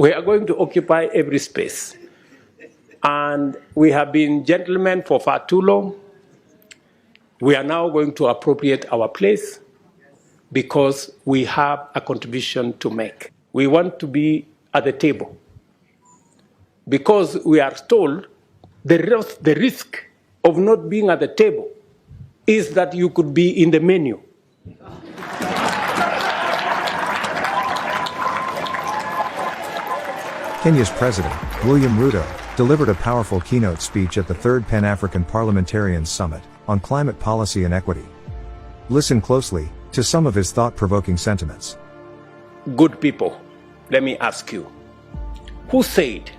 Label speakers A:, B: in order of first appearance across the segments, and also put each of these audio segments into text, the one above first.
A: We are going to occupy every space. And we have been gentlemen for far too long. We are now going to appropriate our place because we have a contribution to make. We want to be at the table because we are told the risk of not being at the table is that you could be in the menu.
B: Kenya's President, William Ruto, delivered a powerful keynote speech at the Third Pan-African Parliamentarians Summit on climate policy and equity. Listen closely to some of his thought-provoking sentiments.
A: Good people, let me ask you, who said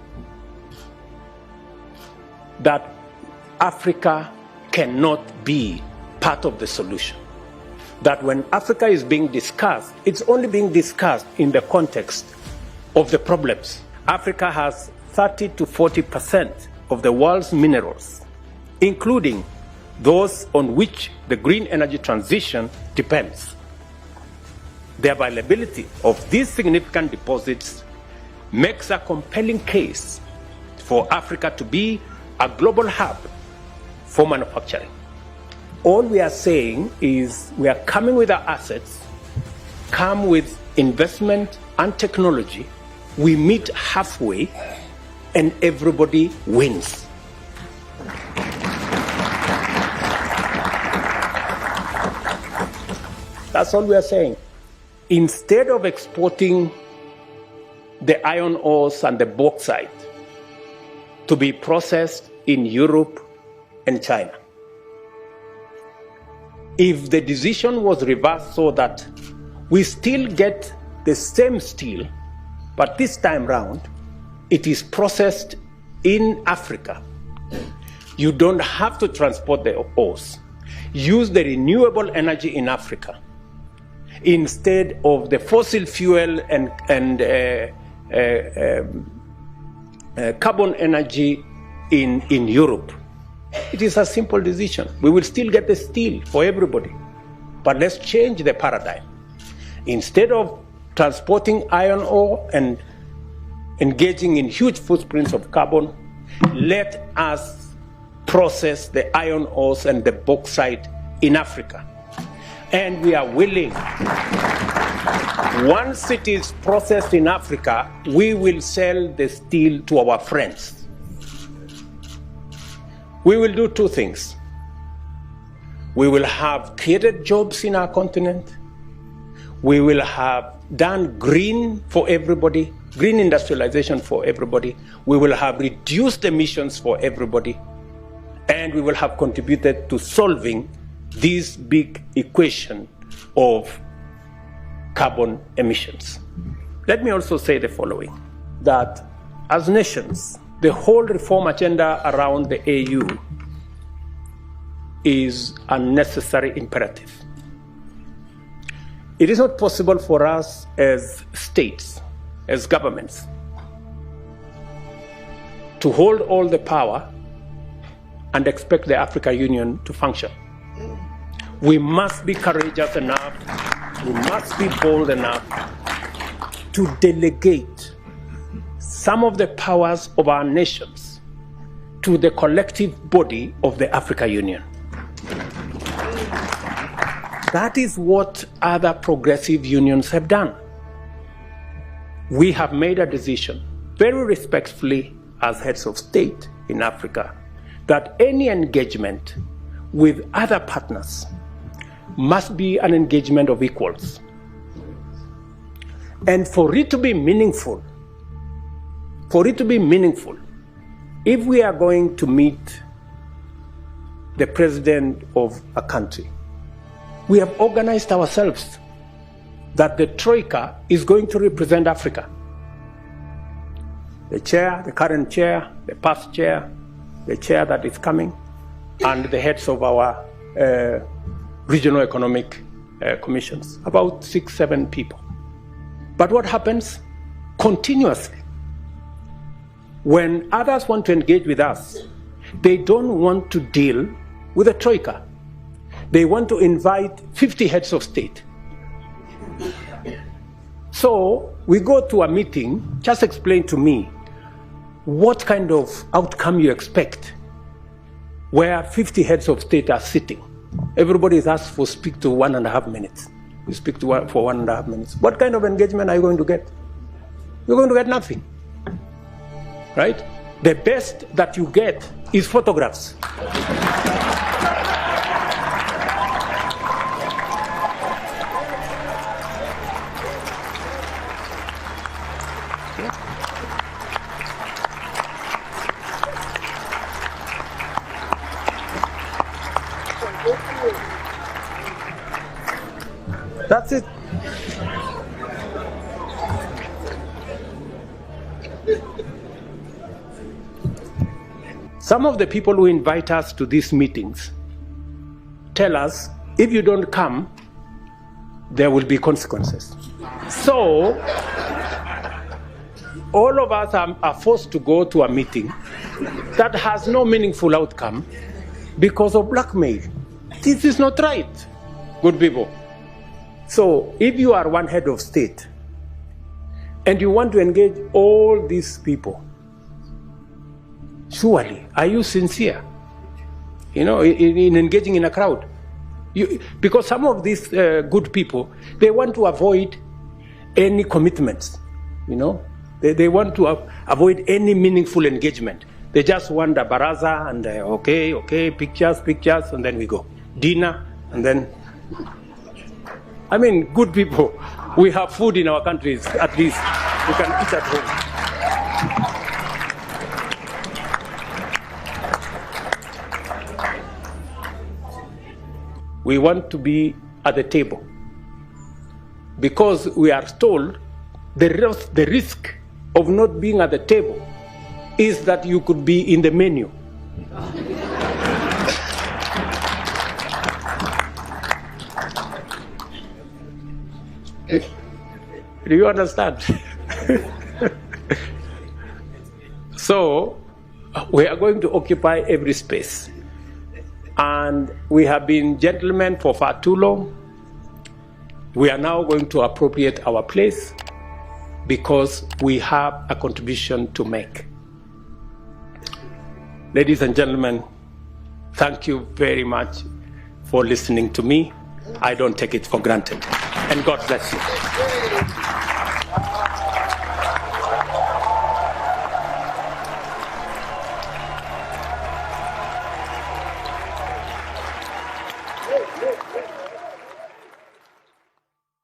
A: that Africa cannot be part of the solution? That when Africa is being discussed, it's only being discussed in the context of the problems. Africa has 30 to 40% of the world's minerals, including those on which the green energy transition depends. The availability of these significant deposits makes a compelling case for Africa to be a global hub for manufacturing. All we are saying is we are coming with our assets, come with investment and technology, we meet halfway and everybody wins. That's all we are saying. Instead of exporting the iron ores and the bauxite to be processed in Europe and China, if the decision was reversed so that we still get the same steel, but this time round, it is processed in Africa. You don't have to transport the ores. Use the renewable energy in Africa instead of the fossil fuel and carbon energy in Europe. It is a simple decision. We will still get the steel for everybody, but let's change the paradigm. Instead of transporting iron ore and engaging in huge footprints of carbon, let us process the iron ores and the bauxite in Africa. And we are willing, once it is processed in Africa, we will sell the steel to our friends. We will do two things. We will have created jobs in our continent. We will have done green for everybody, green industrialization for everybody. We will have reduced emissions for everybody. And we will have contributed to solving this big equation of carbon emissions. Let me also say the following, that as nations, the whole reform agenda around the AU is a necessary imperative. It is not possible for us as states, as governments, to hold all the power and expect the African Union to function. We must be courageous enough, we must be bold enough to delegate some of the powers of our nations to the collective body of the African Union. That is what other progressive unions have done. We have made a decision, very respectfully as heads of state in Africa, that any engagement with other partners must be an engagement of equals. And for it to be meaningful, if we are going to meet the president of a country, we have organized ourselves that the Troika is going to represent Africa. The chair, the current chair, the past chair, the chair that is coming, and the heads of our regional economic commissions, about 6, 7 people. But what happens? Continuously, when others want to engage with us, they don't want to deal with the Troika. They want to invite 50 heads of state. So we go to a meeting, just explain to me what kind of outcome you expect where 50 heads of state are sitting. Everybody is asked for speak to 1.5 minutes. You speak to for 1.5 minutes. What kind of engagement are you going to get? You're going to get nothing, right? The best that you get is photographs. That's it. Some of the people who invite us to these meetings tell us, if you don't come, there will be consequences. So, all of us are forced to go to a meeting that has no meaningful outcome because of blackmail. This is not right, good people. So, if you are one head of state and you want to engage all these people, surely, are you sincere? You know, in engaging in a crowd? Because some of these good people, they want to avoid any commitments, you know? They want to avoid any meaningful engagement. They just want a baraza and okay, pictures, and then we go. Dinner, and then... I mean, good people, we have food in our countries, at least. We can eat at home. We want to be at the table because we are told the risk of not being at the table is that you could be in the menu. Do you understand? So, we are going to occupy every space. And we have been gentlemen for far too long. We are now going to appropriate our place because we have a contribution to make. Ladies and gentlemen, thank you very much for listening to me. I don't take it for granted. And God bless you.